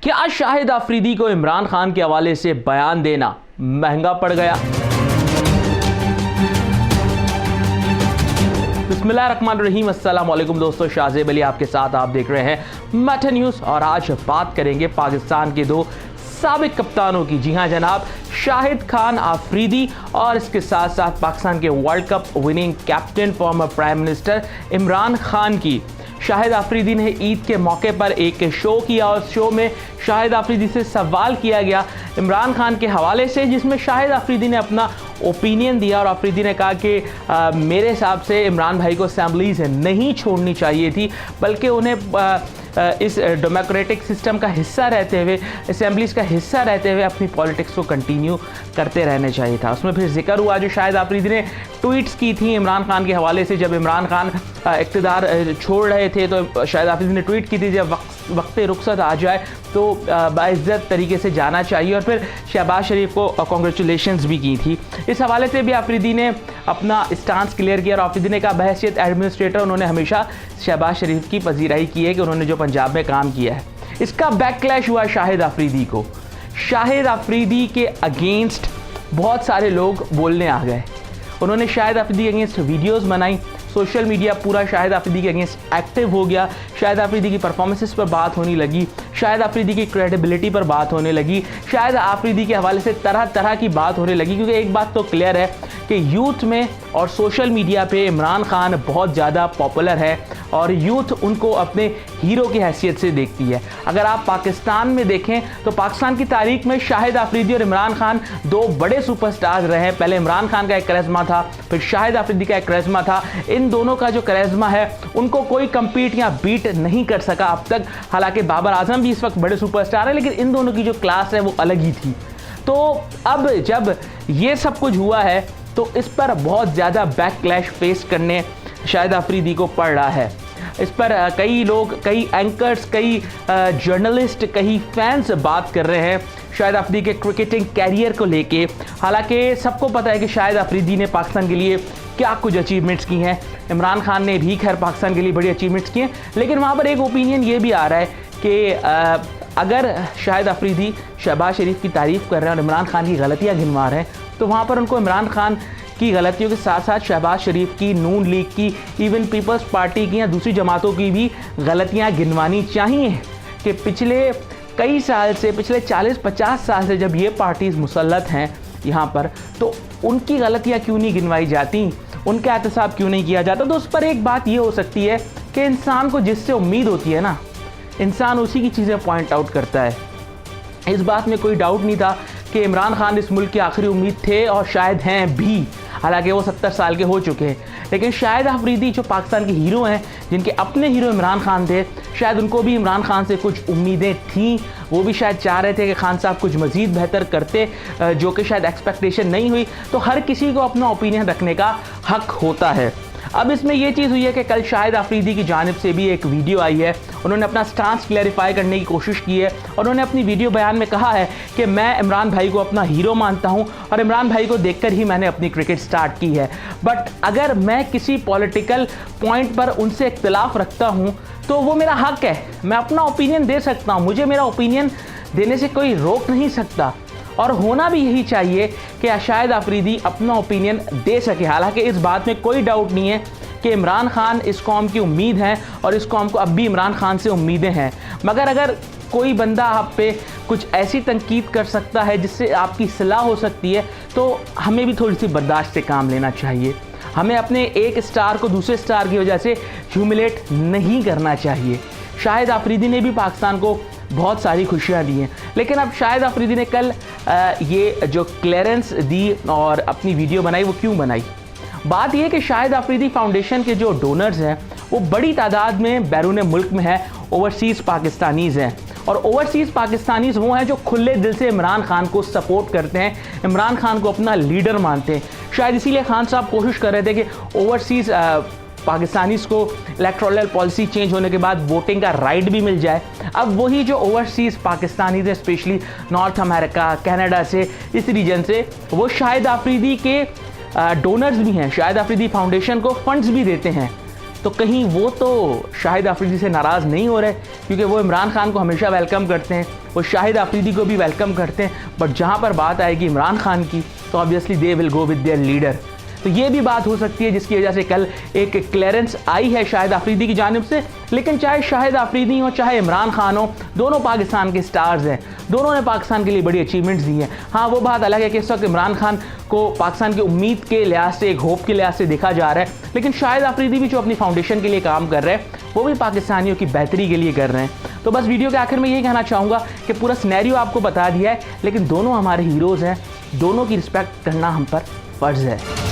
क्या शाहिद आफरीदी को इमरान खान के हवाले से बयान देना महंगा पड़ गया? बिस्मिल्लाहिर्रहमानिर्रहीम। अस्सलाम वालेकुम दोस्तों, शाहजेब अली आपके साथ, आप देख रहे हैं मैटर न्यूज़ और आज बात करेंगे पाकिस्तान के दो साबिक कप्तानों की। जी हाँ जनाब, शाहिद खान आफरीदी और इसके साथ साथ पाकिस्तान के world cup winning captain former prime minister Imran Khan की। शाहिद आफरीदी ने ईद के मौके पर एक शो किया और शो में शाहिद आफरीदी से सवाल किया गया इमरान खान के हवाले से, जिसमें शाहिद आफरीदी ने अपना ओपिनियन दिया और आफरीदी ने कहा कि मेरे हिसाब से इमरान भाई को असेंबलीज नहीं छोड़नी चाहिए थी, बल्कि उन्हें इस डेमोक्रेटिक सिस्टम का हिस्सा रहते हुए, असेंबलीज का हिस्सा रहते हुए अपनी पॉलिटिक्स को कंटिन्यू करते रहने चाहिए था। उसमें फिर जिक्र हुआ जो शाहिद आफरीदी ने ट्वीट्स की थी इमरान खान के हवाले से। जब इमरान खान इक़्तिदार छोड़ रहे थे तो शाहिद आफरीदी ने ट्वीट की थी जब वक्त रुखसत आ जाए तो बाइज़्ज़त तरीके से जाना चाहिए, और फिर शहबाज शरीफ को कॉन्ग्रेचुलेशंस भी की थी। इस हवाले से भी आफरीदी ने अपना स्टांस क्लियर किया और आफरीदी ने कहा बहैसियत एडमिनिस्ट्रेटर उन्होंने हमेशा शहबाज शरीफ की पजीराई की है कि उन्होंने जो पंजाब में काम किया है। इसका बैकलैश हुआ शाहिद आफरीदी को। शाहिद आफरीदी के अगेंस्ट बहुत सारे लोग बोलने आ गए। उन्होंने शाहिद आफरीदी के अगेंस्ट वीडियोज़ बनाई, सोशल मीडिया पूरा शाहिद आफरीदी के अगेंस्ट एक्टिव हो गया। शाहिद आफरीदी की परफॉर्मेंसेस पर बात होने लगी, शाहिद आफरीदी की क्रेडिबिलिटी पर बात होने लगी, शाहिद आफरीदी के हवाले से तरह तरह की बात होने लगी। क्योंकि एक बात तो क्लियर है कि यूथ में और सोशल मीडिया पे इमरान खान बहुत ज़्यादा पॉपुलर है और यूथ उनको अपने हीरो की हैसियत से देखती है। अगर आप पाकिस्तान में देखें तो पाकिस्तान की तारीख में शाहिद आफरीदी और इमरान खान दो बड़े सुपरस्टार रहे हैं। पहले इमरान खान का एक करिश्मा था, फिर शाहिद आफरीदी का एक करिश्मा था। इन दोनों का जो करिश्मा है उनको कोई कम्पीट या बीट नहीं कर सका अब तक। हालांकि बाबर आजम भी इस वक्त बड़े सुपरस्टार हैं, लेकिन इन दोनों की जो क्लास है वो अलग ही थी। तो अब जब ये सब कुछ हुआ है तो इस पर बहुत ज़्यादा बैकलैश फेस करने शाहिद आफरीदी को पड़ रहा है। इस पर कई लोग, कई एंकर्स, कई जर्नलिस्ट, कई फैंस बात कर रहे हैं शाहिद आफरीदी के क्रिकेटिंग कैरियर को लेके। हालांकि सबको पता है कि शाहिद आफरीदी ने पाकिस्तान के लिए क्या कुछ अचीवमेंट्स की हैं। इमरान खान ने भी खैर पाकिस्तान के लिए बड़ी अचीवमेंट्स की हैं, लेकिन वहाँ पर एक ओपिनियन ये भी आ रहा है कि अगर शाहिद आफरीदी शहबाज शरीफ की तारीफ़ कर रहे हैं और इमरान खान की गलतियाँ गिनवा रहे हैं तो वहाँ पर उनको इमरान खान की गलतियों के साथ साथ शहबाज शरीफ की, नून लीग की, इवन पीपल्स पार्टी की या दूसरी जमातों की भी गलतियाँ गिनवानी चाहिए कि पिछले कई साल से, पिछले 40-50 साल से जब ये पार्टीज़ मुसल्लत हैं यहाँ पर, तो उनकी गलतियाँ क्यों नहीं गिनवाई जाती, उनका एहतसाब क्यों नहीं किया जाता। तो उस पर एक बात ये हो सकती है कि इंसान को जिससे उम्मीद होती है ना, इंसान उसी की चीज़ें पॉइंट आउट करता है। इस बात में कोई डाउट नहीं था कि इमरान खान इस मुल्क की आखिरी उम्मीद थे और शायद हैं भी, हालांकि वो 70 साल के हो चुके हैं। लेकिन शाहिद आफरीदी जो पाकिस्तान के हीरो हैं, जिनके अपने हीरो इमरान खान थे, शायद उनको भी इमरान खान से कुछ उम्मीदें थीं। वो भी शायद चाह रहे थे कि खान साहब कुछ मज़ीद बेहतर करते, जो कि शायद एक्सपेक्टेशन नहीं हुई। तो हर किसी को अपना ओपिनियन रखने का हक होता है। अब इसमें यह चीज़ हुई है कि कल शाहिद आफरीदी की जानिब से भी एक वीडियो आई है। उन्होंने अपना स्टांस क्लैरिफाई करने की कोशिश की है और उन्होंने अपनी वीडियो बयान में कहा है कि मैं इमरान भाई को अपना हीरो मानता हूं और इमरान भाई को देखकर ही मैंने अपनी क्रिकेट स्टार्ट की है। बट अगर मैं किसी पॉलिटिकल पॉइंट पर उनसे इख्तिलाफ रखता हूं तो वो मेरा हक है, मैं अपना ओपिनियन दे सकता हूँ, मुझे मेरा ओपिनियन देने से कोई रोक नहीं सकता। और होना भी यही चाहिए कि शाहिद आफरीदी अपना ओपिनियन दे सके। हालांकि इस बात में कोई डाउट नहीं है कि इमरान खान इस कौम की उम्मीद हैं और इस कौम को अब भी इमरान खान से उम्मीदें हैं। मगर अगर कोई बंदा आप पे कुछ ऐसी तनकीद कर सकता है जिससे आपकी सलाह हो सकती है तो हमें भी थोड़ी सी बर्दाश्त से काम लेना चाहिए। हमें अपने एक स्टार को दूसरे स्टार की वजह से ह्यूमिलेट नहीं करना चाहिए। शाहिद आफरीदी ने भी पाकिस्तान को बहुत सारी खुशियाँ दी हैं, लेकिन अब शाहिद आफरीदी ने कल ये जो क्लियरेंस दी और अपनी वीडियो बनाई, वो क्यों बनाई? बात यह कि शाहिद आफरीदी फाउंडेशन के जो डोनर्स हैं वो बड़ी तादाद में बैरून मुल्क में है, ओवरसीज़ पाकिस्तानीज़ हैं। और ओवरसीज़ पाकिस्तानीज़ वो हैं जो खुले दिल से इमरान खान को सपोर्ट करते हैं, इमरान खान को अपना लीडर मानते हैं। शायद इसीलिए खान साहब कोशिश कर रहे थे कि ओवरसीज़ पाकिस्तानीज़ को इलेक्टोरल पॉलिसी चेंज होने के बाद वोटिंग का राइट भी मिल जाए। अब वही जो ओवरसीज़ पाकिस्तानीज़ हैं, स्पेशली नॉर्थ अमेरिका, कनाडा से, इस रीजन से, वो शाहिद आफरीदी के डोनर्स भी हैं, शाहिद आफरीदी फाउंडेशन को फंड्स भी देते हैं। तो कहीं वो तो शाहिद अफरीदी से नाराज़ नहीं हो रहे, क्योंकि वो इमरान खान को हमेशा वेलकम करते हैं, वो शाहिद अफरीदी को भी वेलकम करते हैं, बट जहाँ पर बात आएगी इमरान खान की तो obviously they will go with their leader. तो ये भी बात हो सकती है जिसकी वजह से कल एक क्लियरेंस आई है शाहिद अफरीदी की जानिब से। लेकिन चाहे शाहिद अफरीदी हो चाहे इमरान खान हो, दोनों पाकिस्तान के स्टार्स हैं, दोनों ने पाकिस्तान के लिए बड़ी अचीवमेंट्स दी हैं। हाँ, वो बात अलग है कि इस वक्त इमरान खान को पाकिस्तान की उम्मीद के लिहाज से, एक होप के लिहाज से देखा जा रहा है, लेकिन शाहिद अफरीदी भी जो अपनी फाउंडेशन के लिए काम कर रहे हैं वो भी पाकिस्तानियों की बेहतरी के लिए कर रहे हैं। तो बस वीडियो के आखिर में यही कहना चाहूँगा कि पूरा सिनेरियो आपको बता दिया है, लेकिन दोनों हमारे हीरोज़ हैं, दोनों की रिस्पेक्ट करना हम पर फ़र्ज़ है।